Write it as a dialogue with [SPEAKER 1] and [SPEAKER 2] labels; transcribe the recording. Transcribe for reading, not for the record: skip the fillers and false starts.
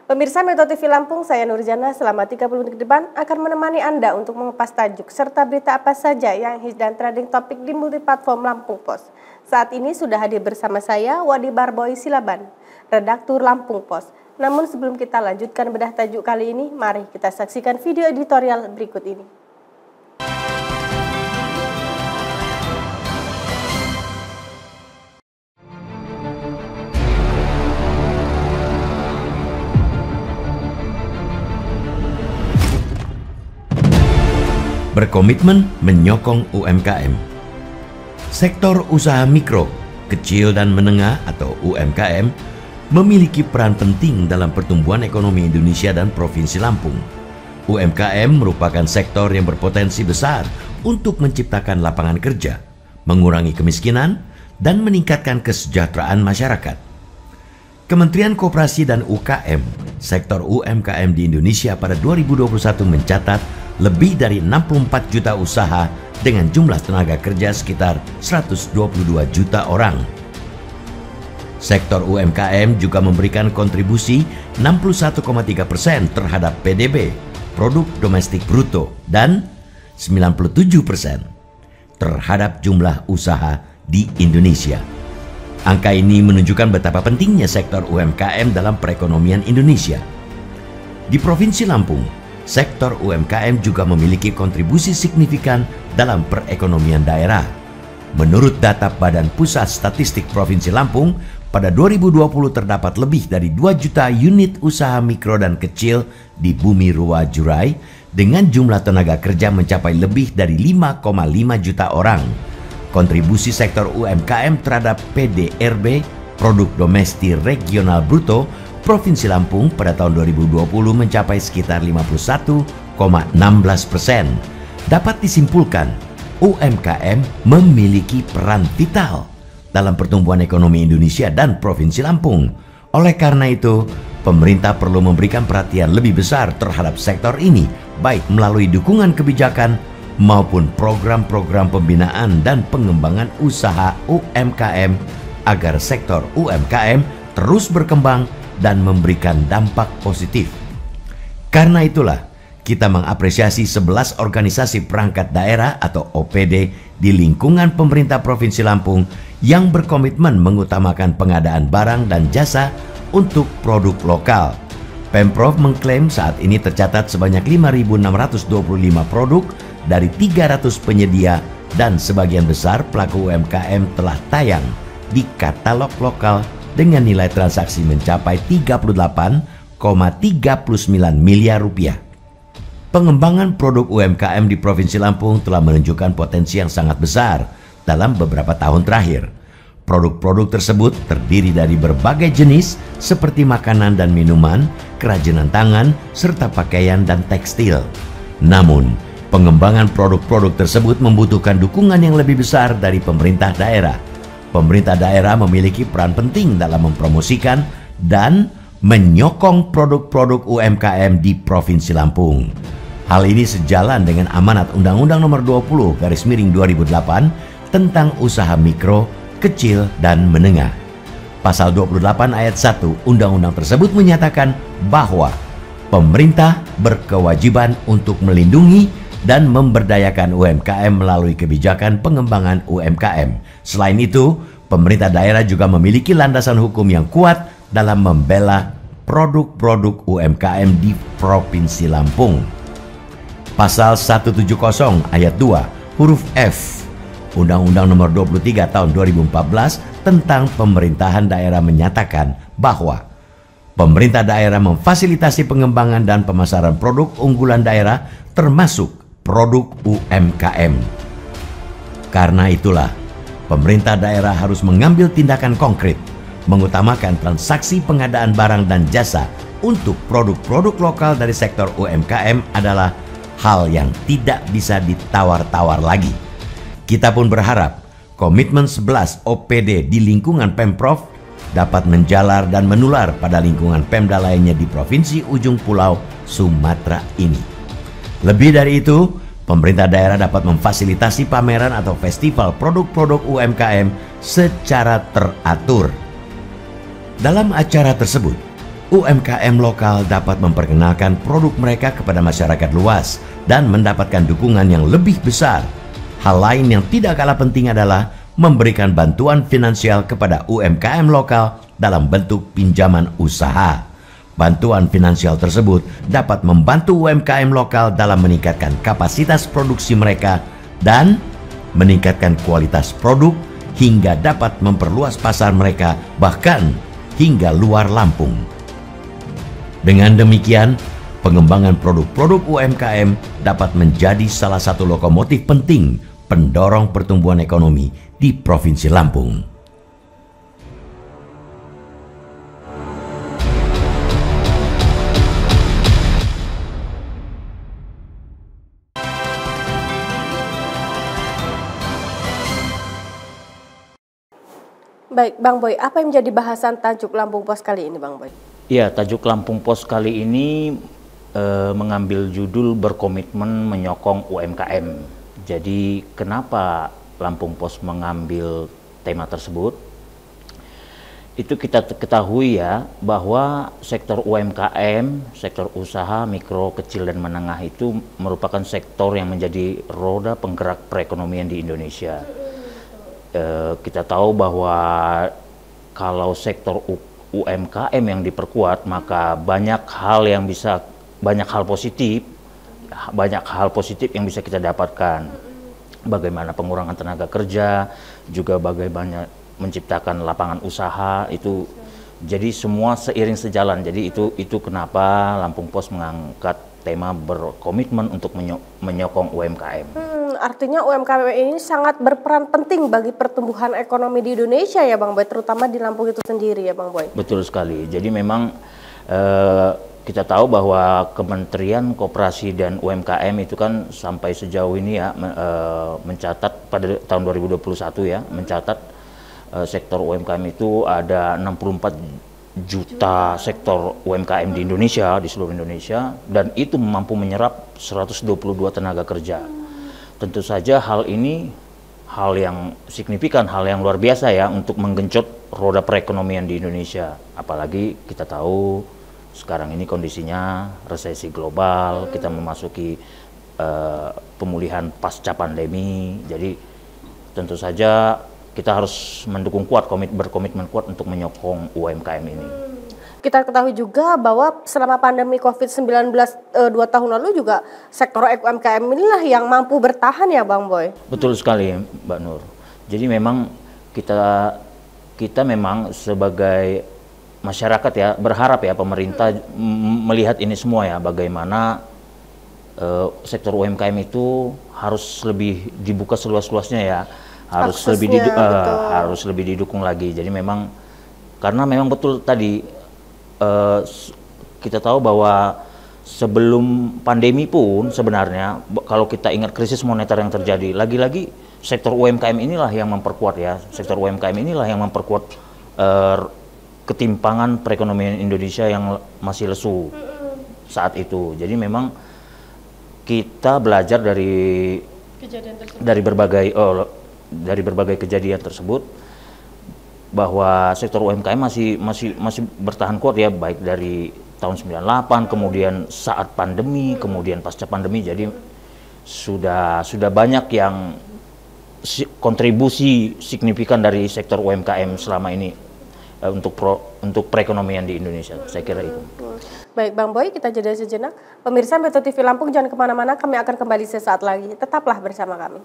[SPEAKER 1] Pemirsa Metro TV Lampung, saya Nurjana selama 30 menit ke depan akan menemani Anda untuk mengupas tajuk serta berita apa saja yang hits dan trending topik di multiplatform Lampung Post. Saat ini sudah hadir bersama saya Wadi Barboy Silaban, redaktur Lampung Post. Namun sebelum kita lanjutkan bedah tajuk kali ini, mari kita saksikan video editorial berikut ini.
[SPEAKER 2] Berkomitmen menyokong UMKM. Sektor usaha mikro, kecil dan menengah atau UMKM memiliki peran penting dalam pertumbuhan ekonomi Indonesia dan Provinsi Lampung. UMKM merupakan sektor yang berpotensi besar untuk menciptakan lapangan kerja, mengurangi kemiskinan, dan meningkatkan kesejahteraan masyarakat. Kementerian Koperasi dan UKM, sektor UMKM di Indonesia pada 2021 mencatat lebih dari 64 juta usaha dengan jumlah tenaga kerja sekitar 122 juta orang. Sektor UMKM juga memberikan kontribusi 61,3% terhadap PDB, produk domestik bruto, dan 97% terhadap jumlah usaha di Indonesia. Angka ini menunjukkan betapa pentingnya sektor UMKM dalam perekonomian Indonesia. Di Provinsi Lampung, sektor UMKM juga memiliki kontribusi signifikan dalam perekonomian daerah. Menurut data Badan Pusat Statistik Provinsi Lampung, pada 2020 terdapat lebih dari 2 juta unit usaha mikro dan kecil di Bumi Rua Jurai dengan jumlah tenaga kerja mencapai lebih dari 5,5 juta orang. Kontribusi sektor UMKM terhadap PDRB, Produk Domestik Regional Bruto, Provinsi Lampung pada tahun 2020 mencapai sekitar 51,16%. Dapat disimpulkan, UMKM memiliki peran vital dalam pertumbuhan ekonomi Indonesia dan Provinsi Lampung. Oleh karena itu, pemerintah perlu memberikan perhatian lebih besar terhadap sektor ini, baik melalui dukungan kebijakan maupun program-program pembinaan dan pengembangan usaha UMKM agar sektor UMKM terus berkembang dan memberikan dampak positif. Karena itulah, kita mengapresiasi 11 organisasi perangkat daerah atau OPD di lingkungan pemerintah Provinsi Lampung yang berkomitmen mengutamakan pengadaan barang dan jasa untuk produk lokal. Pemprov mengklaim saat ini tercatat sebanyak 5.625 produk dari 300 penyedia dan sebagian besar pelaku UMKM telah tayang di katalog lokal dengan nilai transaksi mencapai 38,39 miliar rupiah. Pengembangan produk UMKM di Provinsi Lampung telah menunjukkan potensi yang sangat besar dalam beberapa tahun terakhir. Produk-produk tersebut terdiri dari berbagai jenis seperti makanan dan minuman, kerajinan tangan, serta pakaian dan tekstil. Namun, pengembangan produk-produk tersebut membutuhkan dukungan yang lebih besar dari pemerintah daerah. Pemerintah daerah memiliki peran penting dalam mempromosikan dan menyokong produk-produk UMKM di Provinsi Lampung. Hal ini sejalan dengan amanat Undang-Undang Nomor 20/2008 tentang usaha mikro, kecil, dan menengah. Pasal 28 ayat 1 Undang-Undang tersebut menyatakan bahwa pemerintah berkewajiban untuk melindungi dan memberdayakan UMKM melalui kebijakan pengembangan UMKM. Selain itu, pemerintah daerah juga memiliki landasan hukum yang kuat dalam membela produk-produk UMKM di Provinsi Lampung. Pasal 170 ayat 2 huruf F Undang-Undang Nomor 23 tahun 2014 tentang pemerintahan daerah menyatakan bahwa pemerintah daerah memfasilitasi pengembangan dan pemasaran produk unggulan daerah termasuk produk UMKM. Karena itulah, pemerintah daerah harus mengambil tindakan konkret, mengutamakan transaksi pengadaan barang dan jasa untuk produk-produk lokal dari sektor UMKM adalah hal yang tidak bisa ditawar-tawar lagi. Kita pun berharap komitmen 11 OPD di lingkungan Pemprov dapat menjalar dan menular pada lingkungan Pemda lainnya di Provinsi Ujung Pulau Sumatera ini. Lebih dari itu, pemerintah daerah dapat memfasilitasi pameran atau festival produk-produk UMKM secara teratur. Dalam acara tersebut, UMKM lokal dapat memperkenalkan produk mereka kepada masyarakat luas dan mendapatkan dukungan yang lebih besar. Hal lain yang tidak kalah penting adalah memberikan bantuan finansial kepada UMKM lokal dalam bentuk pinjaman usaha. Bantuan finansial tersebut dapat membantu UMKM lokal dalam meningkatkan kapasitas produksi mereka dan meningkatkan kualitas produk hingga dapat memperluas pasar mereka bahkan hingga luar Lampung. Dengan demikian, pengembangan produk-produk UMKM dapat menjadi salah satu lokomotif penting pendorong pertumbuhan ekonomi di Provinsi Lampung.
[SPEAKER 1] Baik, Bang Boy, apa yang menjadi bahasan tajuk Lampung Pos kali ini, Bang Boy?
[SPEAKER 3] Ya, tajuk Lampung Pos kali ini mengambil judul berkomitmen menyokong UMKM. Jadi, kenapa Lampung Pos mengambil tema tersebut? Itu kita ketahui ya, bahwa sektor UMKM, sektor usaha mikro, kecil, dan menengah itu merupakan sektor yang menjadi roda penggerak perekonomian di Indonesia. Kita tahu bahwa kalau sektor UMKM yang diperkuat, maka banyak hal positif yang bisa kita dapatkan. Bagaimana pengurangan tenaga kerja, juga bagaimana menciptakan lapangan usaha, itu jadi semua seiring sejalan. Jadi itu kenapa Lampung Pos mengangkat tema berkomitmen untuk menyokong UMKM.
[SPEAKER 1] Artinya UMKM ini sangat berperan penting bagi pertumbuhan ekonomi di Indonesia ya Bang Boy, terutama di Lampung itu sendiri ya Bang Boy.
[SPEAKER 3] Betul sekali. Jadi memang kita tahu bahwa Kementerian Koperasi dan UMKM itu kan sampai sejauh ini ya mencatat pada tahun 2021 ya, mencatat sektor UMKM itu ada 64 juta sektor UMKM di Indonesia, di seluruh Indonesia, dan itu mampu menyerap 122 tenaga kerja. Tentu saja hal ini hal yang signifikan, hal yang luar biasa ya untuk menggenjot roda perekonomian di Indonesia. Apalagi kita tahu sekarang ini kondisinya resesi global, kita memasuki pemulihan pasca pandemi. Jadi tentu saja kita harus mendukung kuat, berkomitmen kuat untuk menyokong UMKM ini.
[SPEAKER 1] Kita ketahui juga bahwa selama pandemi COVID-19 2 tahun lalu juga sektor UMKM inilah yang mampu bertahan ya Bang Boy.
[SPEAKER 3] Betul sekali Mbak Nur. Jadi memang kita memang sebagai masyarakat ya berharap ya pemerintah melihat ini semua ya, bagaimana sektor UMKM itu harus lebih dibuka seluas-luasnya ya, harus lebih didukung lagi. Jadi memang karena memang betul tadi kita tahu bahwa sebelum pandemi pun sebenarnya kalau kita ingat krisis moneter yang terjadi, lagi-lagi sektor UMKM inilah yang memperkuat ya, sektor UMKM inilah yang memperkuat ketimpangan perekonomian Indonesia yang masih lesu saat itu. Jadi memang kita belajar dari berbagai kejadian tersebut, bahwa sektor UMKM masih bertahan kuat ya, baik dari tahun 98, kemudian saat pandemi, kemudian pasca pandemi. Jadi sudah banyak yang kontribusi signifikan dari sektor UMKM selama ini untuk perekonomian di Indonesia. Saya kira itu.
[SPEAKER 1] Baik Bang Boy, kita jeda sejenak. Pemirsa Metro TV Lampung, jangan kemana-mana, kami akan kembali sesaat lagi. Tetaplah bersama kami.